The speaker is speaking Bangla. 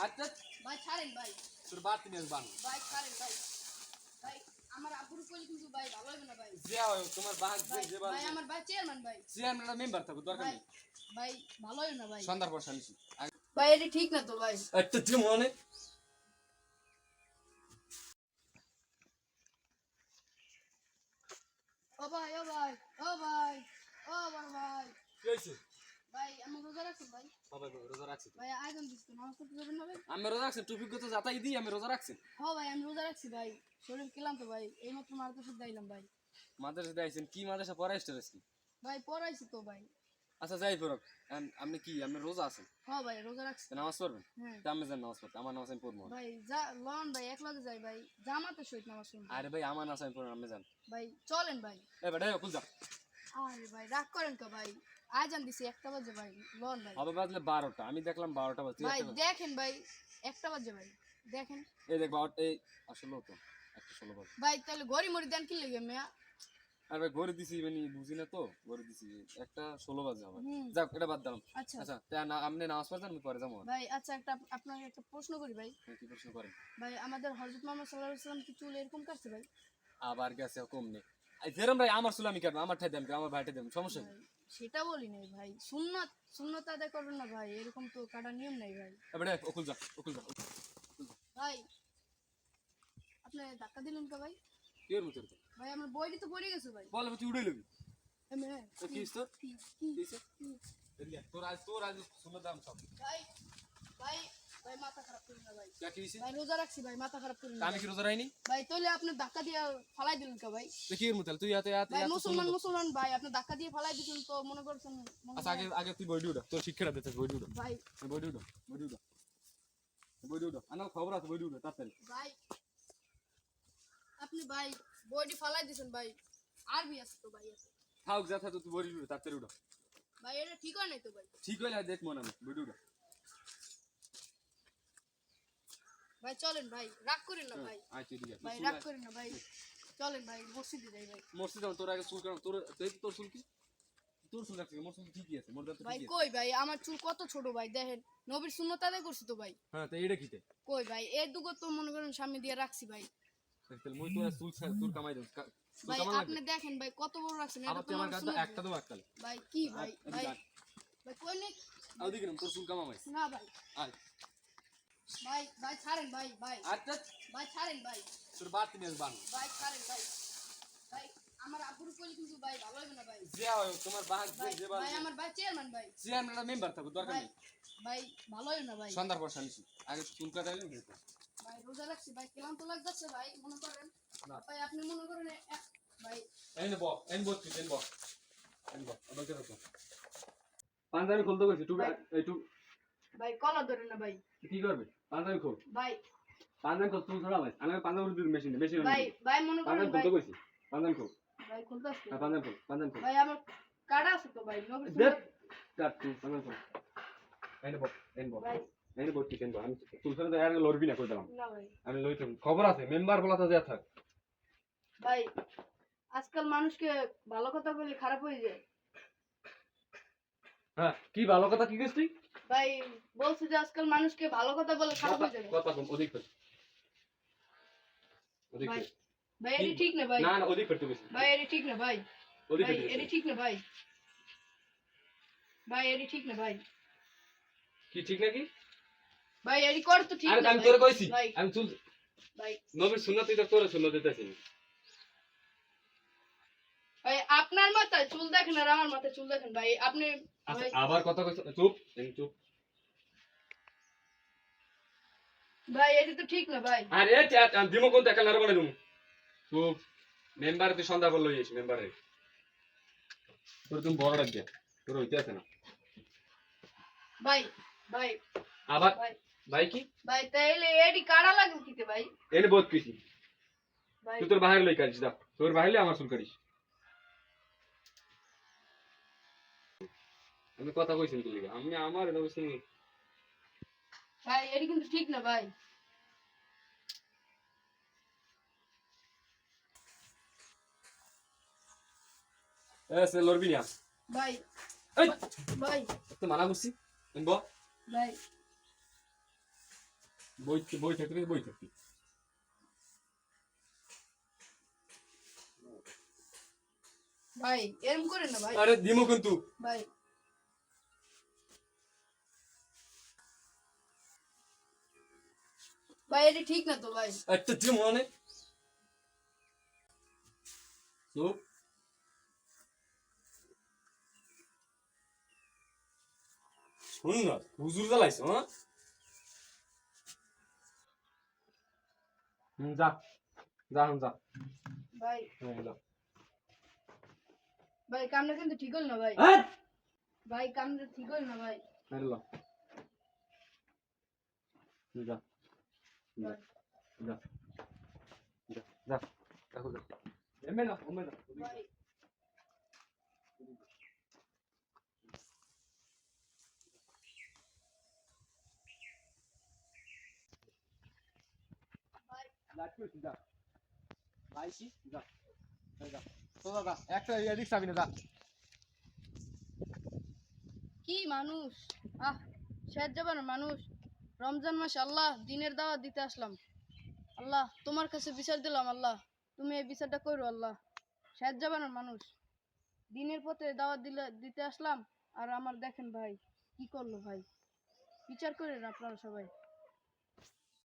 আচ্ছা ভাই ছাড়েন ভাই। তোর বাদ তুমি বান ভাই ছাড়েন ভাই। ভাই আমার আব্বুর কইলে কিন্তু ভাই ভালো হবে না ভাই। যে হয় তোমার বাদ ভাই যে ভাই আমার ভাই চেয়ারম্যান ভাই। চেয়ারম্যান মেম্বার থাকো দরকার ভাই নেই ভাই ভালো হবে না ভাই। সন্ধ্যার পর শালিশি ভাই এটা ঠিক না তো ভাই। আচ্ছা তুই মনে ও ভাই ও ভাই ও ভাই ও বড় ভাই। কি হইছে ভাই আমি রোজা রাখছি ভাই। বাবা রোজা রাখছি ভাই আয়োজন দিচ্ছি নামাজ পড়তে যাবেন না ভাই? আমি রোজা রাখছি টুপি তো যাতাই দিই আমি রোজা রাখছি হ্যাঁ ভাই আমি রোজা রাখছি ভাই। শরীর কেলাম তো ভাই এইমাত্র মারতে শুদ্ধ আইলাম ভাই। মাদ্রাসা দিয়েছেন কি মাদ্রাসা পড়াইছে কি ভাই পড়াইছি তো ভাই। আচ্ছা যাই ফেরক আপনি কি আপনি রোজা আছেন হ্যাঁ ভাই রোজা রাখছি। নামাজ পড়বেন হ্যাঁ তা আমি যান নামাজ পড়তে আমার নামাজ আমি পড়বো না। ভাই যা লন ভাই এক লগে যাই ভাই জামাতে সহিত নামাজ পড়ব। আরে ভাই আমার নামাজ আমি পড়বো না, আপনি যান ভাই চলেন ভাই। এ বেটা কুল যা আরে ভাই রাগ করেন তো ভাই। আজান দিছি 1টা বাজে ভাই লন ভাই। হবে বাজলে 12টা আমি দেখলাম 12টা বাজে ভাই দেখেন ভাই 1টা বাজে ভাই দেখেন। এই দেখ এই আসলে তো একটা 16 বাজে ভাই তাহলে ঘড়ি মরি দেন কি লাগে মিয়া? আর ভাই ঘরে দিছি মানে বুঝি না তো ঘরে দিছি একটা 16 বাজে হবে হুম। যাক এটা বাদ দিলাম আচ্ছা আচ্ছা তা না আপনি নামাজ পড়েন আমি পরে যাবো ভাই আচ্ছা একটা আপনাকে একটা প্রশ্ন করি ভাই। কি প্রশ্ন করেন ভাই আমাদের হযরত মুহাম্মদ সাল্লাল্লাহু আলাইহি ওয়াসাল্লাম কি চুল এরকম কাটছে ভাই? আবার গেছে কম নেই যেরম ভাই আমার চুল আমি কাটবো আমার ঠাই দেন আমার ভাইটা দেন সমস্যা নেই ভাই, সেটা বলি নাই ভাই। সুন্নাত সুন্নাত আদায় করবেন না ভাই এরকম তো কাটার নিয়ম নাই ভাই। এবারে ওকুল যা ওকুল যা ভাই আপনি ধাক্কা দিলেন কা ভাই? কি এর মতো ভাই আমার বইটি তো পড়ে গেছে ভাই। বল তুই উড়ে লবি এমএ কি ইস্তো কি কি ইস্তো তোর আজ শুনে দাম সব ভাই ভাই ভাই মাথা খারাপ করেন না ভাই। কি হইছে ভাই রোজা রাখছি ভাই মাথা খারাপ করেন না আমি কি রোজা রাইনি ভাই। তাইলে আপনি ধাক্কা দিয়ে ফালাই দিলেন কা ভাই? কি এর মতো তুই এত ভাই মুসলমান ভাই আপনি ধাক্কা দিয়ে ফালাই দিছেন তো মনে করছেন আচ্ছা আগে আগে তুই বইডি উড়া তোর শিক্ষাটা দিতে বইডি উড়া ভাই বইডি উড়া বইডি উড়া বইডি উড়া আনা খবর আছে বইডি উড়া তাড়াতাড়ি ভাই আপনি ভাই বডি ফালাই দিছেন ভাই। আরবি আছে তো ভাই আছে। থাক যা থাক তুই বইডি উড়া তাড়াতাড়ি উড়া ভাই এটা ঠিক হয় নাই তো ভাই। ঠিক হইলে দেখ মনে আমি বইডি উড়া ভাই চলেন ভাই রাগ করেন না ভাই। আয় তুই দিকে ভাই রাগ করেন না ভাই। চলেন ভাই মসজিদে যাই ভাই। মসজিদ তোর আগে চুল কাটো তোর তোর চুল কি তোর চুল রাখছিস মোর চুল ঠিকই আছে মোর দাঁত ভাই ঠিকই আছে কই ভাই আমার চুল কত ছোট ভাই দেখেন নবীর সুন্নাত আদায় করছি তো ভাই। হ্যাঁ তো এইটা কিতে কই ভাই এই দুগো তো মনে করেন সামনে দিয়ে রাখছি ভাই। তাহলে মই তোর চুল চুল কামাই দেব ভাই আপনি দেখেন ভাই কত বড় রাখছেন এটা আবার তো তুই আমার আমার কাছে সুন্নাত একটা দেবো একটা ভাই কি ভাই ভাই ভাই কই নে আও দিকে তোর চুল কামাই না ভাই আয় ভাই ভাই ছাড়েন ভাই ভাই আচ্ছা ভাই ছাড়েন ভাই তোর বাদ তুমি বান ভাই ছাড়েন ভাই। ভাই আমার আব্বুর কইলে কিন্তু ভাই ভালো হবে না ভাই। যে হয় তোমার বাদ ভাই যে ভাই আমার ভাই চেয়ারম্যান ভাই। চেয়ারম্যান মেম্বার থাকো দরকার ভাই নেই ভাই ভালো হবে না ভাই। সন্ধ্যার পর শালিশি আগে চুল কাটাইলেন যেত ভাই রোজা রাখছি ভাই ক্লান্ত লাগতেছে ভাই মনে করেন ভাই আপনি মনে করেন ভাই এন বো আবার কেন তো পাঞ্জাবি খুলতে কইছি টু একটু ভাই কলা ধরেন না ভাই। কি করবে পাঞ্জাবি খোল ভাই পাঞ্জাবি খোল চুল ছড়া ভাই আমি পাঞ্জাবি দিই মেশিন ভাই ভাই মনে করেন পাঞ্জাবি ভাই খুলতে কইছি পাঞ্জাবি খোল ভাই খুলতাছি হ্যাঁ পাঞ্জাবি খোল ভাই আমার কাটা আছে তো ভাই নবীর দেখ সুন্নাত কাট তুই পাঞ্জাবি খোল এন বো ভাই আমি চুল ছড়া আর লড়বি না কই দিলাম না ভাই আমি লইতাম খবর আছে মেম্বার বলা তো যা থাক ভাই আজকাল মানুষকে ভালো কথা বলে খারাপ হয়ে যায়। হ্যাঁ কি ভালো কথা কি কইছিস তুই ভাই বলছে যে আজকাল মানুষকে ভালো কথা বলে খারাপ হয়ে যাবে। কথা কম অধিক কর অধিক ভাই কর ভাই এটা ঠিক না ভাই। না না অধিক করতে কইছিস ভাই এটা ঠিক না ভাই। অধিক ভাই করতে এটা ঠিক না ভাই। ভাই এটা ঠিক না ভাই। কি ঠিক নাকি ভাই এডি কর তো ঠিক আরে না আমি ভাই। তোরে কইছি ভাই আমি চুল ভাই নবীর সুন্নাত তুই তো তোরে সুন্নাত দিতেছিস ভাই আপনার মাথায় চুল দেখেন আর আমার মাথায় চুল দেখেন ভাই আপনি আচ্ছা ভাই আবার কথা কইছ চুপ চুপ ভাই এটা তো ঠিক না ভাই। আরে দিমো কোন টাকা নারে বলে দিমু চুপ মেম্বার তুই সন্ধ্যা বল লইছিস মেম্বারে তোর তুমি বড় রাখ দে তোর হইতে আছে না ভাই ভাই আবার ভাই ভাই কি ভাই তাইলে এডি কাড়া লাগবে কিতে ভাই? এনে বহুত কইছি ভাই তুই তোর বাহির লই কাটিস দা তোর বাহিরলে আমার চুল কাটিস আমি কথা কইছি তুই লিগা আমি আমার এটা কইছি ভাই এডি কিন্তু ঠিক না ভাই। এসে লড়বি না ভাই এই ভাই তো মানা করছি এনবো ভাই বই থাকতে বই থাকতি। ভাই এরম করে না ভাই। আরে দিমু কিন্তু ভাই ভাই এটা ঠিক না তো ভাই। একটা দিমু মানে চুপ। শুন না হুজুর জ্বালাইছো হ্যাঁ। যা যা যা ভাই যা। ভাই কামটা কিন্তু ঠিক হল না ভাই। হ্যাঁ ভাই কামটা ঠিক হল না ভাই। ল যা যা ভাই যা যা যা দেখো যা এমে না ওমে না ভাই লাটু যা লাইছি যা যা তো দাদা একটা এদিক চাবি না যা। কি মানুষ, আহ শেষ যাবার মানুষ। রমজান মাসে আল্লাহ দিনের দাওয়াত দিতে আসলাম। আল্লাহ তোমার কাছে বিচার দিলাম, আল্লাহ তুমি এই বিচারটা করো আল্লাহ। শেষ যাবার মানুষ দিনের পথে দাওয়াত দিতে আসলাম, আর আমার দেখেন ভাই কি করলো ভাই। বিচার করেন আপনারা সবাই।